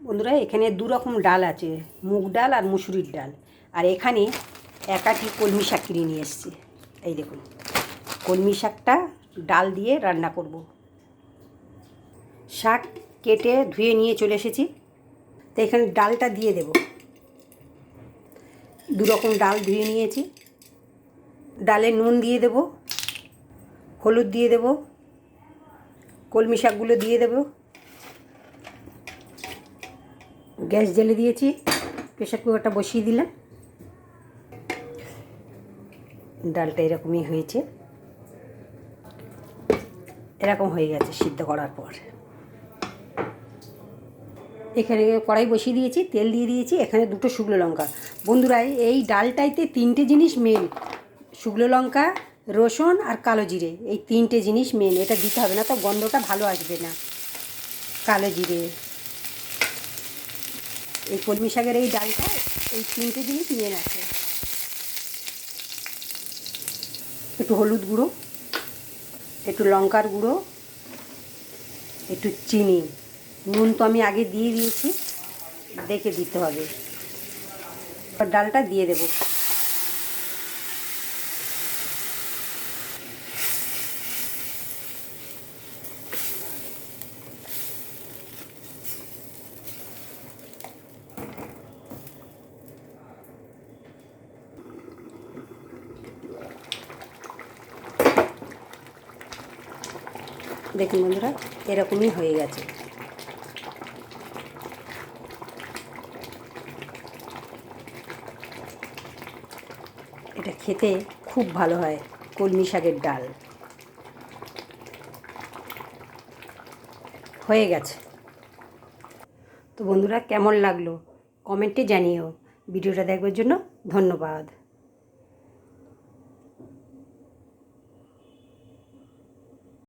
বন্ধুরা এখানে দু রকম ডাল আছে, মুগ ডাল আর মুসুরির ডাল। আর এখানে এক আটি কলমি শাক কিনে নিয়ে এসেছি। এই দেখুন, কলমি শাকটা ডাল দিয়ে রান্না করব। শাক কেটে ধুয়ে নিয়ে চলে এসেছি, তো এখানে ডালটা দিয়ে দেব। দু রকম ডাল ধুয়ে নিয়েছি। ডালে নুন দিয়ে দেব, হলুদ দিয়ে দেব, কলমি শাকগুলো দিয়ে দেব। গ্যাস জ্বেলে দিয়েছি, প্রেসার কুকারটা বসিয়ে দিলাম। ডালটা এরকমই হয়েছে, এরকম হয়ে গেছে সিদ্ধ করার পর। এখানে কড়াই বসিয়ে দিয়েছি, তেল দিয়ে দিয়েছি, এখানে দুটো শুকনো লঙ্কা। বন্ধুরা এই ডালটাইতে তিনটে জিনিস মেন: শুকনো লঙ্কা, রসুন আর কালো জিরে। এই তিনটে জিনিস মেন, এটা দিতে হবে না তো গন্ধটা ভালো আসবে না। কালো জিরে, এই কলমি শাকের এই ডালটা, এই তিনটে জিনিস মেন আছে। একটু হলুদ গুঁড়ো, একটু লঙ্কার গুঁড়ো, একটু চিনি। নুন তো আমি আগে দিয়ে দিয়েছি, দেখে দিতে হবে। ডালটা দিয়ে দেব। দেখুন বন্ধুরা, এরকমই হয়ে গেছে। এটা খেতে খুব ভালো হয়, কলমি শাকের ডাল। হয়ে গেছে। তো বন্ধুরা কেমন লাগলো কমেন্টে জানিও। ভিডিওটা দেখবার জন্য ধন্যবাদ।